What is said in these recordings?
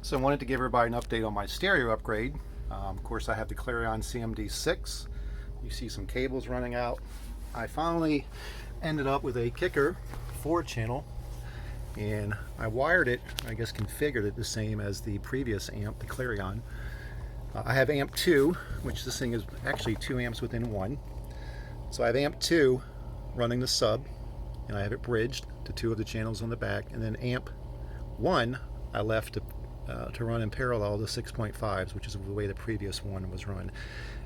So I wanted to give everybody an update on my stereo upgrade. Of course, I have the Clarion CMD6. You see some cables running out. I finally ended up with a kicker 4-channel, and I wired it, I guess configured it the same as the previous amp, the Clarion. I have amp 2, which this thing is actually 2 amps within 1. So I have amp 2 running the sub, and I have it bridged to 2 of the channels on the back, and then amp 1 I left to run in parallel the 6.5s, which is the way the previous one was run.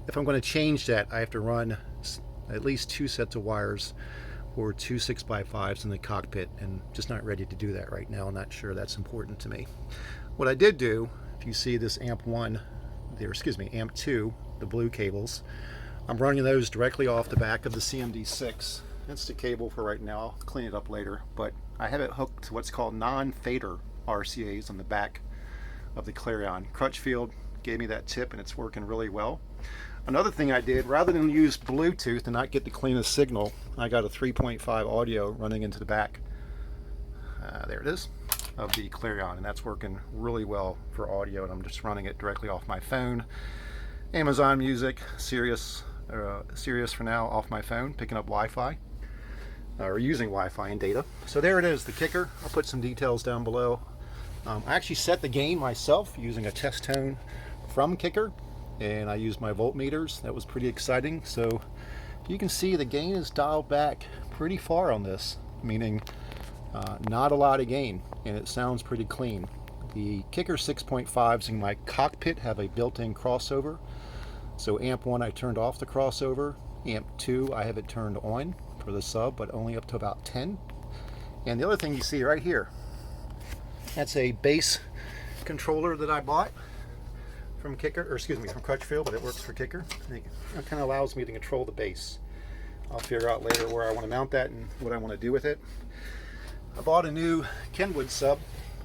If I'm going to change that, I have to run at least 2 sets of wires or 2 6x5s in the cockpit, and just not ready to do that right now. I'm not sure that's important to me. What I did do, if you see this amp 1 there, excuse me, amp 2, the blue cables, I'm running those directly off the back of the CMD6. That's the cable for right now. I'll clean it up later, but I have it hooked to what's called non-fader RCAs on the back of the Clarion. Crutchfield gave me that tip, and it's working really well. Another thing I did, rather than use Bluetooth and not get the cleanest signal, I got a 3.5 audio running into the back. There it is, of the Clarion, and that's working really well for audio, and I'm just running it directly off my phone. Amazon Music, Sirius for now off my phone, picking up Wi-Fi, or using Wi-Fi and data. So there it is, the kicker. I'll put some details down below. I actually set the gain myself using a test tone from Kicker, and I used my voltmeters. That was pretty exciting. So you can see the gain is dialed back pretty far on this, meaning not a lot of gain, and it sounds pretty clean. The Kicker 6.5s in my cockpit have a built-in crossover. So amp 1 I turned off the crossover. Amp 2 I have it turned on for the sub, but only up to about 10. And the other thing you see right here, that's a bass controller that I bought from Kicker, or excuse me, from Crutchfield, but it works for Kicker. It kind of allows me to control the bass. I'll figure out later where I want to mount that and what I want to do with it. I bought a new Kenwood sub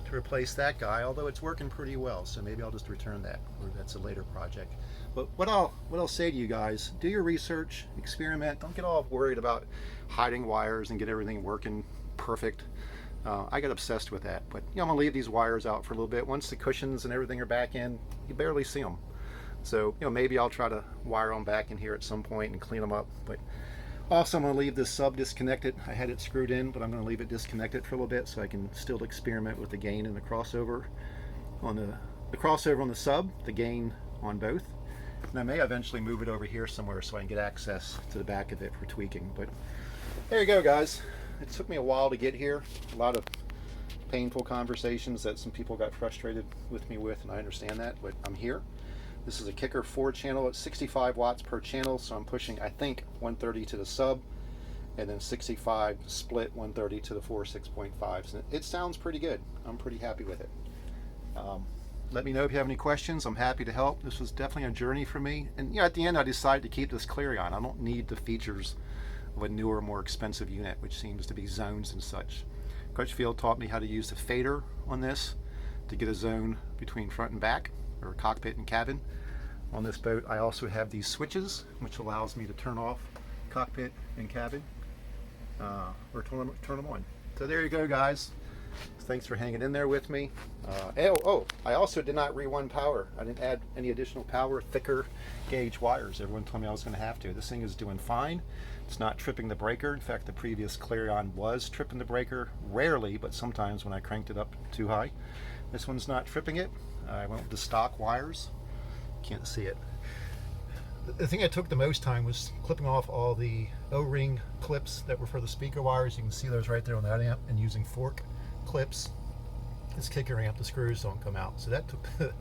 to replace that guy, although it's working pretty well, so maybe I'll just return that, or that's a later project. But what I'll say to you guys, do your research, experiment, don't get all worried about hiding wires and get everything working perfect. I got obsessed with that, but I'm gonna leave these wires out for a little bit. Once the cushions and everything are back in, you barely see them. So maybe I'll try to wire them back in here at some point and clean them up. But also, I'm gonna leave this sub disconnected. I had it screwed in, but I'm gonna leave it disconnected for a little bit so I can still experiment with the gain and the crossover on the crossover on the sub, the gain on both. And I may eventually move it over here somewhere so I can get access to the back of it for tweaking. But there you go, guys. It took me a while to get here. A lot of painful conversations that some people got frustrated with me with, and I understand that, but I'm here. This is a Kicker 4-channel at 65 watts per channel, so I'm pushing, I think, 130 to the sub, and then 65 split 130 to the 4 6.5s. And it sounds pretty good. I'm pretty happy with it. Let me know if you have any questions. I'm happy to help. This was definitely a journey for me. And at the end, I decided to keep this Clarion. I don't need the features of a newer, more expensive unit, which seems to be zones and such. Crutchfield taught me how to use the fader on this to get a zone between front and back, or cockpit and cabin. On this boat, I also have these switches, which allows me to turn off cockpit and cabin, or turn them on. So there you go, guys. Thanks for hanging in there with me. I also did not rewind power. I didn't add any additional power, thicker gauge wires. Everyone told me I was going to have to. This thing is doing fine. It's not tripping the breaker. In fact, the previous Clarion was tripping the breaker, rarely, but sometimes when I cranked it up too high. This one's not tripping it. I went with the stock wires. Can't see it. The thing I took the most time was clipping off all the O-ring clips that were for the speaker wires. You can see those right there on that amp, and using fork clips. This Kicker amp, the screws don't come out, so that took the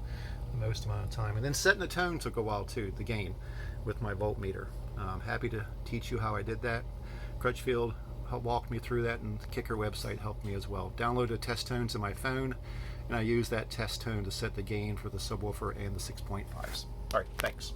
most amount of time. And then setting the tone took a while too, the gain, with my voltmeter. I'm happy to teach you how I did that. Crutchfield helped walk me through that, and the Kicker website helped me as well. Downloaded test tones to my phone, and I used that test tone to set the gain for the subwoofer and the 6.5s. All right, thanks.